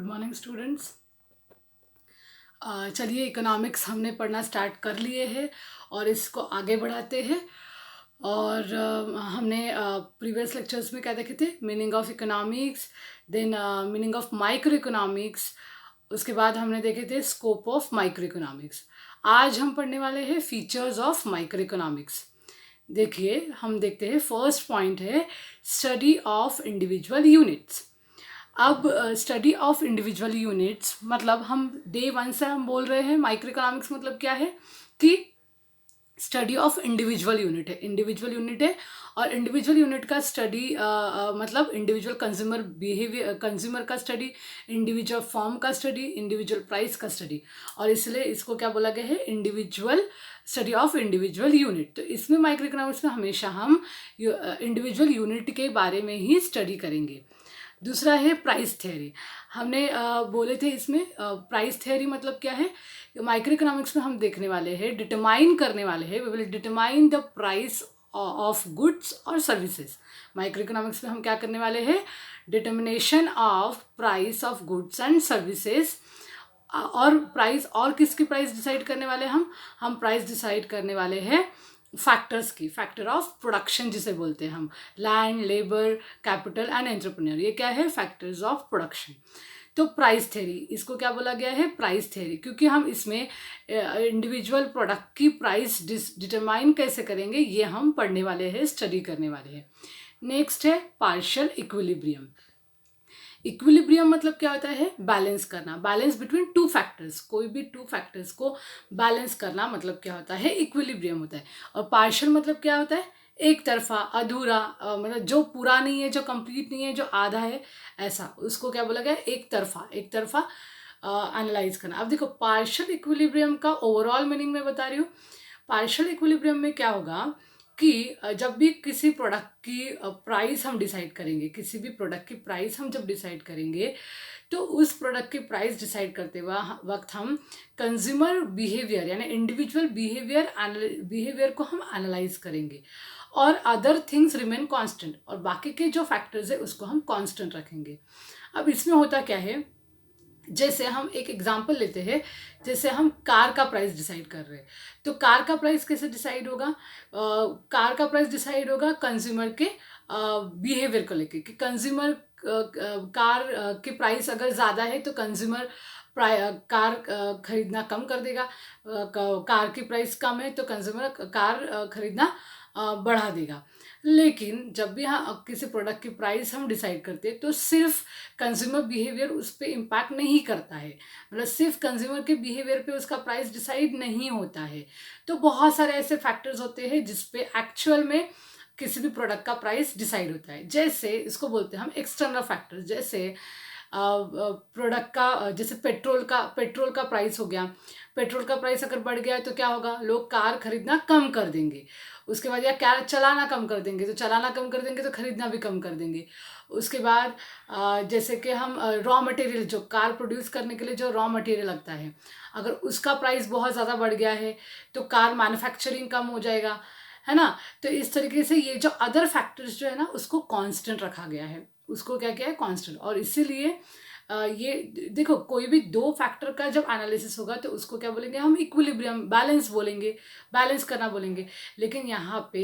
Good morning students. चलिए economics हमने पढ़ना स्टार्ट कर लिए हैं और इसको आगे बढ़ाते हैं। और हमने प्रीवियस लेक्चर्स में क्या देखे थे, meaning of economics, then meaning of microeconomics, उसके बाद हमने देखे थे स्कोप ऑफ माइक्रो इकोनॉमिक्स। आज हम पढ़ने वाले हैं फीचर्स ऑफ माइक्रो इकोनॉमिक्स। देखिए हम देखते हैं, फर्स्ट पॉइंट है स्टडी ऑफ इंडिविजुअल यूनिट्स। अब स्टडी ऑफ इंडिविजुअल यूनिट्स मतलब हम डे वन से हम बोल रहे हैं माइक्रो इकोनॉमिक्स मतलब क्या है कि स्टडी ऑफ इंडिविजुअल यूनिट है। इंडिविजुअल यूनिट है और इंडिविजुअल यूनिट का स्टडी मतलब इंडिविजुअल कंज्यूमर बिहेवियर, कंज्यूमर का स्टडी, इंडिविजुअल फॉर्म का स्टडी, इंडिविजुअल प्राइस का स्टडी, और इसलिए इसको क्या बोला गया है, individual study of individual unit. तो इसमें माइक्रो इकोनॉमिक्स में हमेशा हम इंडिविजुअल यूनिट के बारे में ही स्टडी करेंगे। दूसरा है प्राइस थ्योरी। हमने बोले थे इसमें प्राइस थ्योरी मतलब क्या है, माइक्रो इकोनॉमिक्स में हम देखने वाले हैं, डिटरमाइन करने वाले हैं, we will determine the price of goods और सर्विसेज। माइक्रो इकोनॉमिक्स में हम क्या करने वाले हैं, determination of price of goods and services. और प्राइस, और किसकी प्राइस डिसाइड करने वाले हम प्राइस डिसाइड करने वाले हैं फैक्टर्स की, फैक्टर ऑफ प्रोडक्शन जिसे बोलते हैं हम, land, labour, capital and entrepreneur. ये क्या है, फैक्टर्स ऑफ प्रोडक्शन। तो प्राइस थ्योरी, इसको क्या बोला गया है, प्राइस थ्योरी, क्योंकि हम इसमें इंडिविजुअल प्रोडक्ट की प्राइस डिटरमाइन कैसे करेंगे ये हम पढ़ने वाले हैं, स्टडी करने वाले हैं। नेक्स्ट है पार्शियल इक्विलिब्रियम। इक्विलिब्रियम मतलब क्या होता है, बैलेंस करना, बैलेंस बिटवीन टू फैक्टर्स। कोई भी टू फैक्टर्स को बैलेंस करना मतलब क्या होता है, इक्विलिब्रियम होता है। और पार्शियल मतलब क्या होता है, एक तरफा, अधूरा, मतलब जो पूरा नहीं है, जो कंप्लीट नहीं है, जो आधा है, ऐसा, उसको क्या बोला गया, एक तरफा, एक तरफा एनालाइज करना। अब देखो पार्शियल इक्विलिब्रियम का ओवरऑल मीनिंग मैं बता रही हूँ। पार्शियल इक्विलिब्रियम में क्या होगा कि जब भी किसी प्रोडक्ट की प्राइस हम डिसाइड करेंगे, किसी भी प्रोडक्ट की प्राइस हम जब डिसाइड करेंगे, तो उस प्रोडक्ट की प्राइस डिसाइड करते वक्त हम कंज्यूमर बिहेवियर यानी इंडिविजुअल बिहेवियर को हम एनालाइज करेंगे और अदर थिंग्स रिमेन कांस्टेंट, और बाकी के जो फैक्टर्स है उसको हम कांस्टेंट रखेंगे। अब इसमें होता क्या है, जैसे हम एक एग्जांपल लेते हैं, जैसे हम कार का प्राइस डिसाइड कर रहे हैं, तो कार का प्राइस कैसे डिसाइड होगा, कार का प्राइस डिसाइड होगा कंज्यूमर के बिहेवियर को लेके, कि कंज्यूमर कार की प्राइस अगर ज़्यादा है तो कंज्यूमर कार खरीदना कम कर देगा, कार की प्राइस कम है तो कंज्यूमर कार खरीदना बढ़ा देगा। लेकिन जब भी हाँ किसी प्रोडक्ट की प्राइस हम डिसाइड करते हैं तो सिर्फ कंज्यूमर बिहेवियर उस पर इम्पैक्ट नहीं करता है, मतलब सिर्फ कंज्यूमर के बिहेवियर पे उसका प्राइस डिसाइड नहीं होता है। तो बहुत सारे ऐसे फैक्टर्स होते हैं जिसपे एक्चुअल में किसी भी प्रोडक्ट का प्राइस डिसाइड होता है। जैसे इसको बोलते हैं हम एक्सटर्नल फैक्टर्स, जैसे प्रोडक्ट का, जैसे पेट्रोल का प्राइस हो गया। पेट्रोल का प्राइस अगर बढ़ गया है तो क्या होगा, लोग कार खरीदना कम कर देंगे। उसके बाद या कार चलाना कम कर देंगे, तो चलाना कम कर देंगे तो खरीदना भी कम कर देंगे। उसके बाद जैसे कि हम रॉ मटेरियल, जो कार प्रोड्यूस करने के लिए जो रॉ मटेरियल लगता है, अगर उसका प्राइस बहुत ज़्यादा बढ़ गया है तो कार मैन्युफैक्चरिंग कम हो जाएगा, है ना। तो इस तरीके से ये जो अदर फैक्टर्स जो है ना उसको कांस्टेंट रखा गया है, उसको क्या किया है, कांस्टेंट। और इसीलिए ये देखो, कोई भी दो फैक्टर का जब एनालिसिस होगा तो उसको क्या बोलेंगे हम, इक्विलिब्रियम, बैलेंस बोलेंगे, बैलेंस करना बोलेंगे। लेकिन यहाँ पे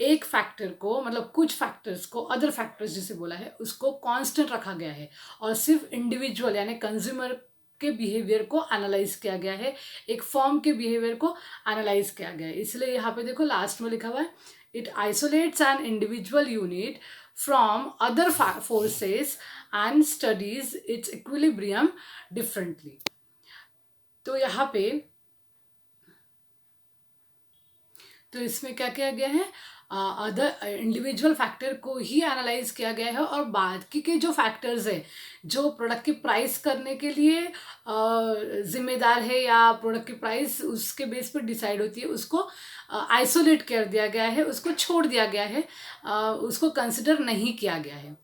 एक फैक्टर को, मतलब कुछ फैक्टर्स को, अदर फैक्टर्स जिसे बोला है, उसको कांस्टेंट रखा गया है और सिर्फ इंडिविजुअल यानी कंज्यूमर के बिहेवियर को एनालाइज किया गया है, एक फॉर्म के बिहेवियर को एनालाइज किया गया है। इसलिए यहाँ पे देखो लास्ट में लिखा हुआ है, it isolates an individual unit from other forces and studies its equilibrium differently। तो यहाँ पे, तो इसमें क्या किया गया है, अदर इंडिविजुअल फैक्टर को ही एनालाइज किया गया है और बाकी के जो फैक्टर्स है जो प्रोडक्ट की प्राइस करने के लिए जिम्मेदार है या प्रोडक्ट की प्राइस उसके बेस पर डिसाइड होती है, उसको आइसोलेट कर दिया गया है, उसको छोड़ दिया गया है, उसको कंसिडर नहीं किया गया है।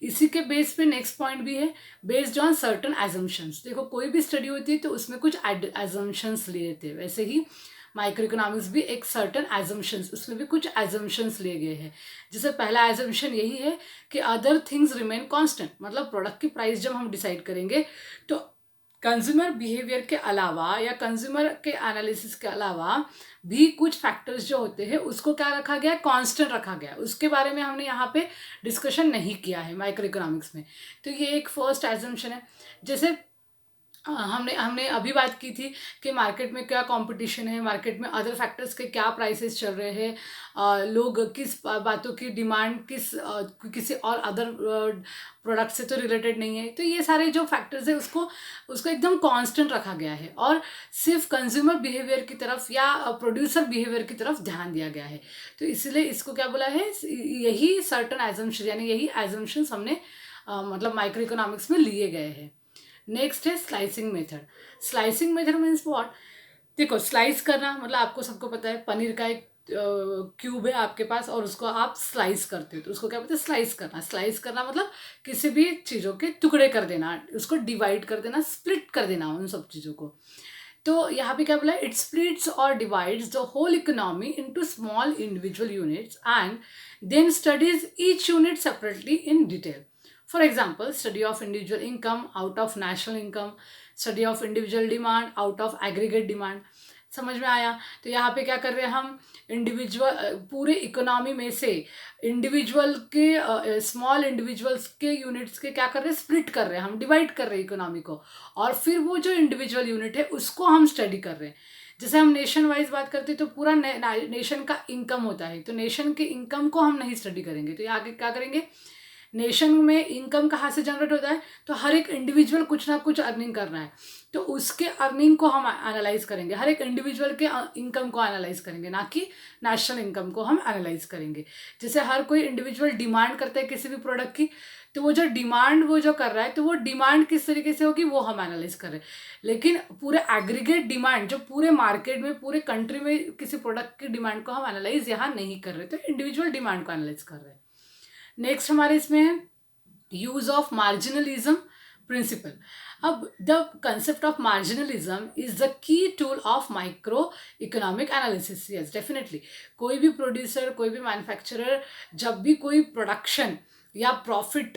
इसी के बेस पे नेक्स्ट पॉइंट भी है, बेस्ड ऑन सर्टन एजम्पशंस। देखो कोई भी स्टडी होती है तो उसमें कुछ एजम्पशंस लिए थे, वैसे ही माइक्रो इकोनॉमिक्स भी एक सर्टन एजम्पशंस, उसमें भी कुछ एजम्पशंस लिए गए हैं। जैसे पहला एजम्पशन यही है कि अदर थिंग्स रिमेन कांस्टेंट, मतलब प्रोडक्ट की प्राइस जब हम डिसाइड करेंगे तो कंज्यूमर बिहेवियर के अलावा या कंज्यूमर के एनालिसिस के अलावा भी कुछ फैक्टर्स जो होते हैं उसको क्या रखा गया है, कांस्टेंट रखा गया है। उसके बारे में हमने यहाँ पे डिस्कशन नहीं किया है माइक्रो इकोनॉमिक्स में। तो ये एक फर्स्ट एजम्पशन है। जैसे हमने हमने अभी बात की थी कि मार्केट में क्या कंपटीशन है, मार्केट में अदर फैक्टर्स के क्या प्राइसेस चल रहे हैं, लोग किस बातों की डिमांड किसी और अदर प्रोडक्ट से तो रिलेटेड नहीं है। तो ये सारे जो फैक्टर्स है उसको उसको एकदम कांस्टेंट रखा गया है और सिर्फ कंज्यूमर बिहेवियर की तरफ या प्रोड्यूसर बिहेवियर की तरफ ध्यान दिया गया है। तो इसलिए इसको क्या बोला है, यही सर्टन एजम्पशन यानी यही एजम्पशंस हमने मतलब माइक्रो इकोनॉमिक्स में लिए गए हैं। नेक्स्ट है slicing method. Slicing method means what, देखो स्लाइस करना मतलब आपको सबको पता है, पनीर का एक क्यूब है आपके पास और उसको आप स्लाइस करते हो तो उसको क्या बोलते हैं, स्लाइस करना। स्लाइस करना मतलब किसी भी चीज़ों के टुकड़े कर देना, उसको डिवाइड कर देना, स्प्लिट कर देना उन सब चीज़ों को। तो यहाँ पे क्या बोला है, इट स्प्लिट्स और divides the whole economy into small individual units and then studies each unit separately in detail. For example, study of individual income out of national income, study of individual demand out of aggregate demand। समझ में आया? तो यहाँ पे क्या कर रहे हैं हम, इंडिविजुअल पूरे इकोनॉमी में से इंडिविजुअल के स्मॉल इंडिविजुअल्स के यूनिट्स के क्या कर रहे हैं, स्प्लिट कर रहे हैं, हम डिवाइड कर रहे हैं इकोनॉमी को, और फिर वो जो इंडिविजुअल यूनिट है उसको हम स्टडी कर रहे हैं। जैसे हम नेशन वाइज बात करते हैं तो पूरा नेशन का इनकम होता है, तो नेशन के इनकम को हम नहीं स्टडी करेंगे। तो आगे क्या करेंगे, नेशन में इनकम कहाँ से जनरेट होता है, तो हर एक इंडिविजुअल कुछ ना कुछ अर्निंग कर रहा है तो उसके अर्निंग को हम एनालाइज करेंगे, हर एक इंडिविजुअल के इनकम को एनालाइज करेंगे, ना कि नेशनल इनकम को हम एनालाइज करेंगे। जैसे हर कोई इंडिविजुअल डिमांड करता है किसी भी प्रोडक्ट की, तो वो जो डिमांड वो जो कर रहा है तो वो डिमांड किस तरीके से होगी वो हम एनालाइज कर रहे हैं। लेकिन पूरे एग्रीगेट डिमांड जो पूरे मार्केट में पूरे कंट्री में किसी प्रोडक्ट की डिमांड को हम एनालाइज यहाँ नहीं कर रहे, तो इंडिविजुअल डिमांड को एनालाइज कर रहे हैं। नेक्स्ट हमारे इसमें है यूज ऑफ मार्जिनलिज्म प्रिंसिपल। अब the concept of marginalism is the key tool of micro economic analysis. Yes definitely, कोई भी प्रोड्यूसर कोई भी मैन्युफैक्चरर जब भी कोई प्रोडक्शन या प्रॉफिट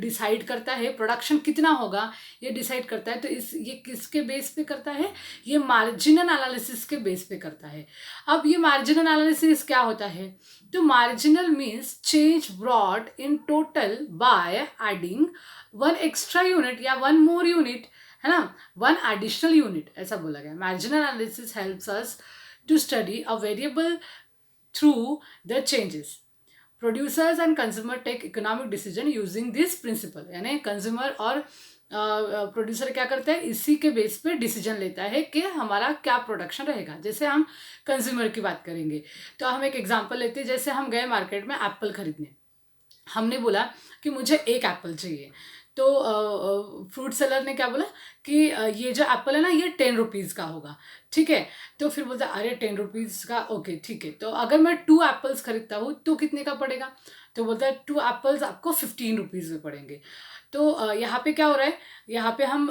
डिसाइड करता है, प्रोडक्शन कितना होगा ये डिसाइड करता है, तो ये किसके बेस पे करता है, ये मार्जिनल एनालिसिस के बेस पे करता है। अब ये मार्जिनल एनालिसिस क्या होता है, तो marginal means change brought in total by adding one extra unit या वन मोर यूनिट, है ना, वन एडिशनल यूनिट, ऐसा बोला गया। Marginal analysis helps us to study a variable through the changes. Producers and consumer take economic decision using this principle, यानी consumer और producer क्या करता है, इसी के बेस पे डिसीजन लेता है कि हमारा क्या प्रोडक्शन रहेगा। जैसे हम कंज्यूमर की बात करेंगे तो हम एक एग्जांपल लेते हैं। जैसे हम गए मार्केट में एप्पल खरीदने, हमने बोला कि मुझे एक एप्पल चाहिए, तो फ्रूट सेलर ने क्या बोला कि ये जो एप्पल है ना ये 10 रुपीज़ का होगा, ठीक है। तो फिर बोलता अरे 10 रुपीज़ का, ओके ठीक है, तो अगर मैं 2 एप्पल्स खरीदता हूँ तो कितने का पड़ेगा, तो बोलता है 2 एप्पल्स आपको 15 रुपीज़ में पड़ेंगे। तो यहाँ पे क्या हो रहा है, यहाँ पे हम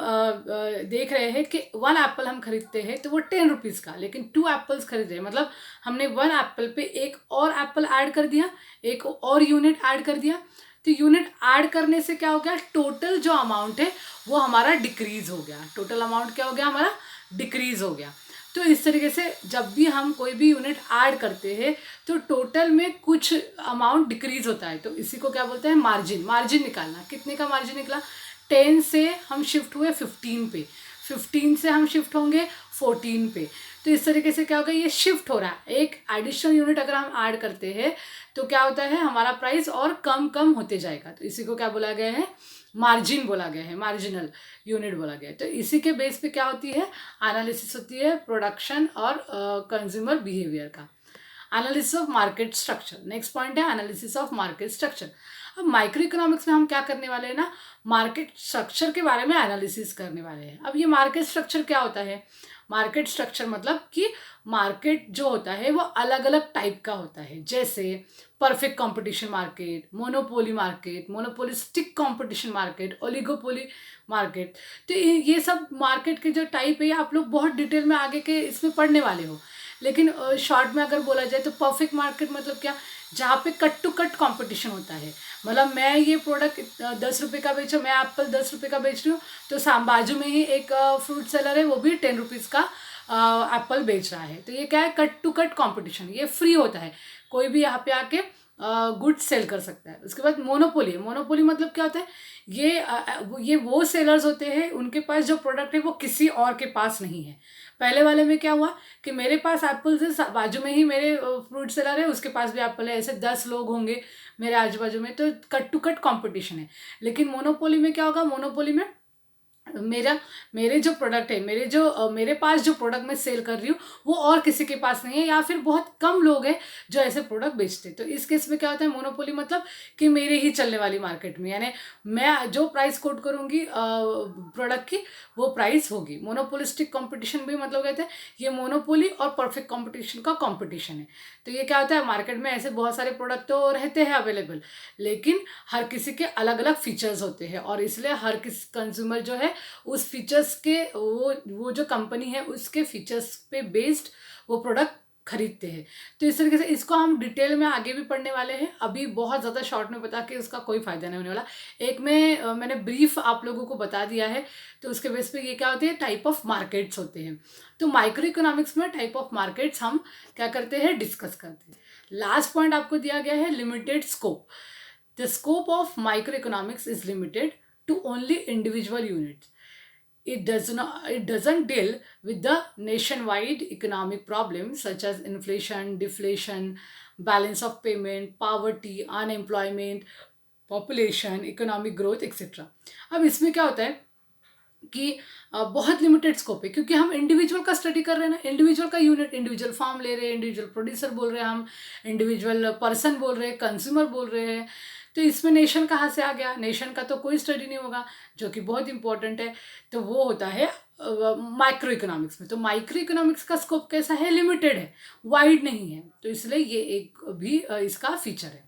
देख रहे हैं कि 1 एप्पल हम खरीदते हैं तो वो 10 रुपीज़ का, लेकिन 2 एप्पल्स खरीद रहे हैं, मतलब हमने 1 एप्पल पे एक और एप्पल ऐड कर दिया, एक और यूनिट ऐड कर दिया। तो यूनिट ऐड करने से क्या हो गया, टोटल जो अमाउंट है वो हमारा डिक्रीज हो गया, टोटल अमाउंट क्या हो गया हमारा, डिक्रीज हो गया। तो इस तरीके से जब भी हम कोई भी यूनिट ऐड करते हैं तो टोटल में कुछ अमाउंट डिक्रीज होता है, तो इसी को क्या बोलते हैं, मार्जिन। मार्जिन निकालना, कितने का मार्जिन निकला, 10 से हम शिफ्ट हुए 15 पे, 15 से हम शिफ्ट होंगे 14 पे। तो इस तरीके से क्या होगा, ये शिफ्ट हो रहा है। एक एडिशनल यूनिट अगर हम ऐड करते हैं तो क्या होता है, हमारा प्राइस और कम कम होते जाएगा। तो इसी को क्या बोला गया है, मार्जिन बोला गया है, मार्जिनल यूनिट बोला गया है। तो इसी के बेस पे क्या होती है, एनालिसिस होती है प्रोडक्शन और कंज्यूमर बिहेवियर का। Analysis of market structure, next point है एनालिसिस ऑफ मार्केट स्ट्रक्चर। अब माइक्रो इकोनॉमिक्स में हम क्या करने वाले हैं ना, मार्केट स्ट्रक्चर के बारे में एनालिसिस करने वाले हैं। अब ये मार्केट स्ट्रक्चर क्या होता है, मार्केट स्ट्रक्चर मतलब कि मार्केट जो होता है वो अलग अलग टाइप का होता है, जैसे perfect competition market, monopoly market, monopolistic competition market, oligopoly market. तो ये सब मार्केट के जो टाइप है ये आप लोग बहुत डिटेल में आगे के इसमें पढ़ने वाले हो, लेकिन शॉर्ट में अगर बोला जाए तो परफेक्ट मार्केट मतलब क्या, जहाँ पे कट टू कट कंपटीशन होता है। मतलब मैं ये प्रोडक्ट 10 रुपये का बेचूँ, मैं एप्पल 10 रुपये का बेच रही हूँ, तो बाजू में ही एक फ्रूट सेलर है वो भी 10 रुपीज़ का एप्पल बेच रहा है। तो ये क्या है, कट टू कट कंपटीशन, ये फ्री होता है, कोई भी यहाँ पे आके गुड्स सेल कर सकता है। उसके बाद मोनोपोली है। मोनोपोली मतलब क्या होता है, ये वो सेलर्स होते हैं उनके पास जो प्रोडक्ट है वो किसी और के पास नहीं है। पहले वाले में क्या हुआ कि मेरे पास एप्पल से बाजू में ही मेरे फ्रूट सेलर है, उसके पास भी एप्पल है, ऐसे 10 लोग होंगे मेरे आजू बाजू में, तो कट टू कट कंपटीशन है। लेकिन मोनोपोली में क्या होगा, मोनोपोली में मेरे जो प्रोडक्ट है, मेरे पास जो प्रोडक्ट मैं सेल कर रही हूँ वो और किसी के पास नहीं है, या फिर बहुत कम लोग हैं जो ऐसे प्रोडक्ट बेचते हैं। तो इस केस में क्या होता है, मोनोपोली मतलब कि मेरे ही चलने वाली मार्केट में, यानी मैं जो प्राइस कोट करूँगी प्रोडक्ट की वो प्राइस होगी। मोनोपोलिस्टिक कंपटीशन भी मतलब कहते हैं ये मोनोपोली और परफेक्ट कंपटीशन का कंपटीशन है। तो ये क्या होता है, मार्केट में ऐसे बहुत सारे प्रोडक्ट तो रहते हैं अवेलेबल, लेकिन हर किसी के अलग अलग फीचर्स होते हैं, और इसलिए हर किसी कंज्यूमर जो है उस फीचर्स के वो जो कंपनी है उसके फीचर्स पे बेस्ड वो प्रोडक्ट खरीदते हैं। तो इस तरीके से इसको हम डिटेल में आगे भी पढ़ने वाले हैं, अभी बहुत ज़्यादा शॉर्ट में बता के उसका कोई फ़ायदा नहीं होने वाला। एक में मैंने ब्रीफ आप लोगों को बता दिया है, तो उसके बेस पे ये क्या होती है, टाइप ऑफ मार्केट्स होते हैं। तो माइक्रो इकोनॉमिक्स में टाइप ऑफ मार्केट्स हम क्या करते हैं, डिस्कस करते हैं। लास्ट पॉइंट आपको दिया गया है, limited scope. The scope of microeconomics is limited to only individual units. It doesn't deal with the nationwide economic problems such as inflation, deflation, balance of payment, poverty, unemployment, population, economic growth, etc. अब इसमें क्या होता है कि बहुत limited scope है, क्योंकि हम इंडिविजुअल का स्टडी कर रहे हैं ना, इंडिविजुअल का यूनिट, इंडिविजुअल फार्म ले रहे हैं, इंडिविजुअल प्रोड्यूसर बोल रहे हैं, हम इंडिविजुअल पर्सन बोल रहे हैं, कंज्यूमर बोल रहे हैं। तो इसमें नेशन कहाँ से आ गया, नेशन का तो कोई स्टडी नहीं होगा, जो कि बहुत इंपॉर्टेंट है। तो वो होता है माइक्रो इकोनॉमिक्स में। तो माइक्रो इकोनॉमिक्स का स्कोप कैसा है, लिमिटेड है, वाइड नहीं है, तो इसलिए ये एक भी इसका फीचर है।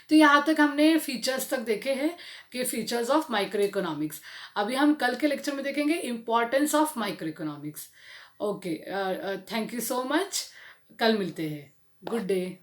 तो यहाँ तक हमने फीचर्स तक देखे हैं कि फीचर्स ऑफ माइक्रो इकोनॉमिक्स। अभी हम कल के लेक्चर में देखेंगे importance of micro economics. Okay, thank you so much, कल मिलते हैं, गुड डे।